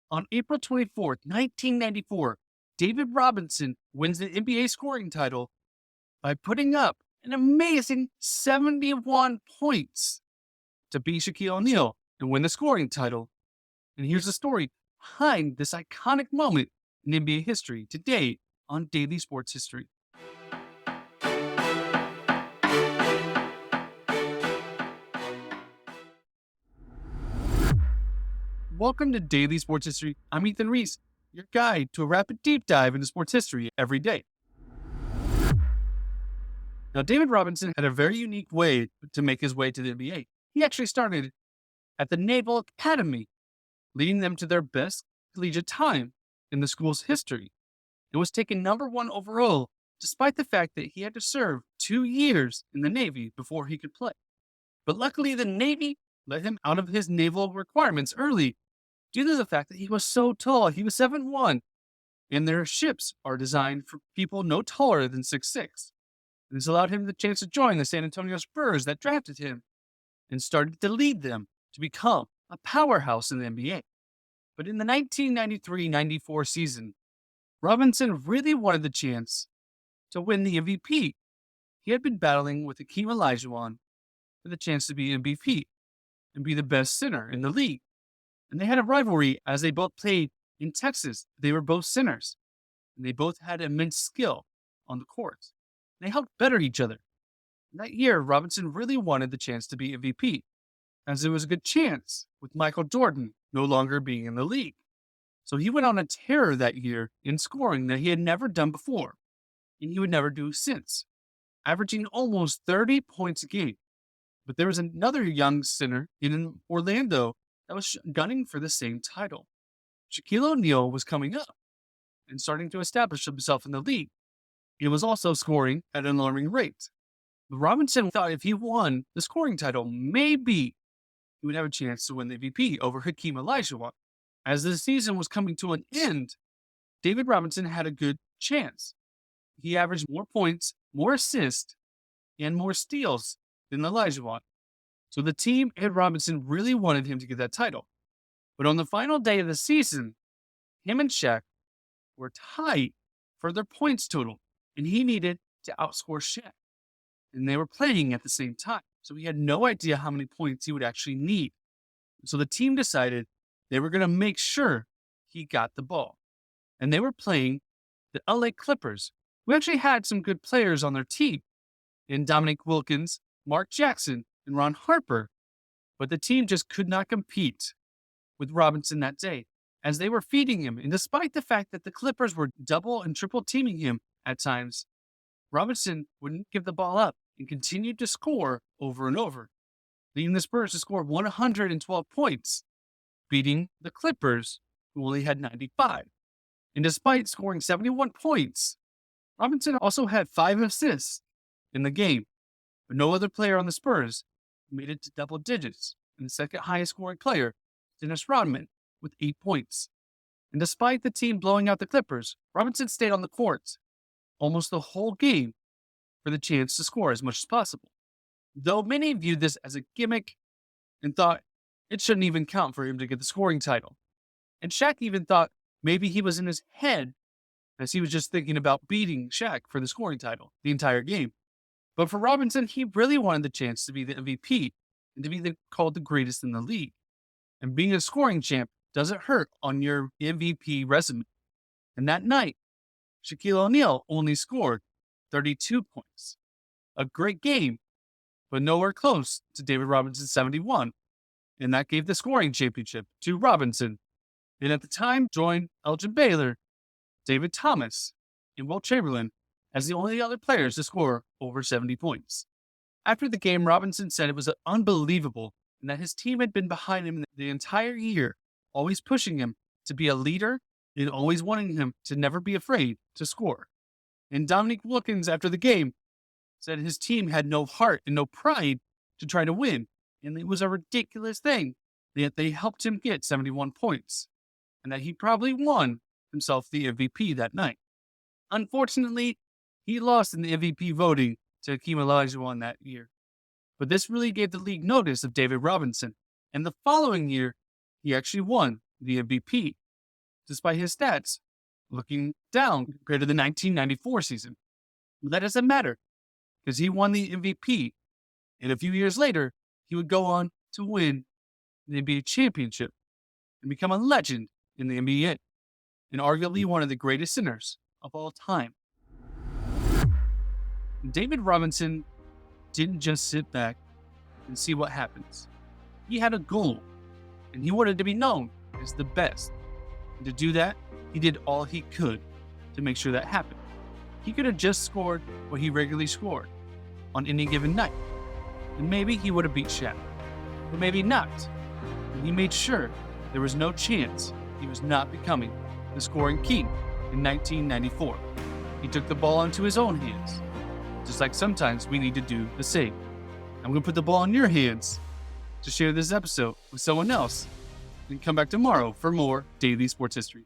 On April 24th, 1994, David Robinson wins the NBA scoring title by putting up an amazing 71 points to beat Shaquille O'Neal and win the scoring title. And here's the story behind this iconic moment in NBA history today on Daily Sports History. Welcome to Daily Sports History. I'm Ethan Reese, your guide to a rapid deep dive into sports history every day. Now, David Robinson had a very unique way to make his way to the NBA. He actually started at the Naval Academy, leading them to their best collegiate time in the school's history. It was taken number 1 overall, despite the fact that he had to serve 2 years in the Navy before he could play. But luckily, the Navy let him out of his naval requirements early due to the fact that he was so tall. He was 7'1", and their ships are designed for people no taller than 6'6". This allowed him the chance to join the San Antonio Spurs that drafted him and started to lead them to become a powerhouse in the NBA. But in the 1993-94 season, Robinson really wanted the chance to win the MVP. He had been battling with Hakeem Olajuwon for the chance to be MVP and be the best center in the league. And they had a rivalry as they both played in Texas. They were both centers, and they both had immense skill on the court. They helped better each other. And that year, Robinson really wanted the chance to be MVP, as there was a good chance with Michael Jordan no longer being in the league. So he went on a tear that year in scoring that he had never done before, and he would never do since, averaging almost 30 points a game. But there was another young center in Orlando that was gunning for the same title. Shaquille O'Neal was coming up and starting to establish himself in the league. He was also scoring at an alarming rate. But Robinson thought if he won the scoring title, maybe he would have a chance to win the MVP over Hakeem Olajuwon. As the season was coming to an end, David Robinson had a good chance. He averaged more points, more assists, and more steals than Olajuwon. So the team and Robinson really wanted him to get that title. But on the final day of the season, him and Shaq were tied for their points total, and he needed to outscore Shaq. And they were playing at the same time, so he had no idea how many points he would actually need. So the team decided they were going to make sure he got the ball. And they were playing the LA Clippers, who actually had some good players on their team, in Dominique Wilkins, Mark Jackson, and Ron Harper. But the team just could not compete with Robinson that day, as they were feeding him. And despite the fact that the Clippers were double and triple teaming him at times, Robinson wouldn't give the ball up and continued to score over and over, leading the Spurs to score 112 points, beating the Clippers, who only had 95. And despite scoring 71 points, Robinson also had 5 assists in the game, but no other player on the Spurs made it to double digits, and the second highest scoring player, Dennis Rodman, with 8 points. And despite the team blowing out the Clippers, Robinson stayed on the court almost the whole game for the chance to score as much as possible, though many viewed this as a gimmick and thought it shouldn't even count for him to get the scoring title. And Shaq even thought maybe he was in his head, as he was just thinking about beating Shaq for the scoring title the entire game. But for Robinson, he really wanted the chance to be the MVP and to be called the greatest in the league. And being a scoring champ doesn't hurt on your MVP resume. And that night, Shaquille O'Neal only scored 32 points. A great game, but nowhere close to David Robinson's 71. And that gave the scoring championship to Robinson. And at the time, joined Elgin Baylor, David Thomas, and Wilt Chamberlain as the only other players to score over 70 points. After the game, Robinson said it was unbelievable and that his team had been behind him the entire year, always pushing him to be a leader and always wanting him to never be afraid to score. And Dominique Wilkins, after the game, said his team had no heart and no pride to try to win, and it was a ridiculous thing that they helped him get 71 points, and that he probably won himself the MVP that night. Unfortunately, he lost in the MVP voting to Hakeem Olajuwon that year. But this really gave the league notice of David Robinson, and the following year, he actually won the MVP. despite his stats looking down compared to the 1994 season. But that doesn't matter because he won the MVP. And a few years later, he would go on to win the NBA championship and become a legend in the NBA and arguably one of the greatest centers of all time. David Robinson didn't just sit back and see what happens. He had a goal, and he wanted to be known as the best. And to do that, he did all he could to make sure that happened. He could have just scored what he regularly scored on any given night, and maybe he would have beat Shaq, but maybe not. And he made sure there was no chance he was not becoming the scoring king in 1994. He took the ball into his own hands, just like sometimes we need to do the same. I'm going to put the ball in your hands to share this episode with someone else and come back tomorrow for more Daily Sports History.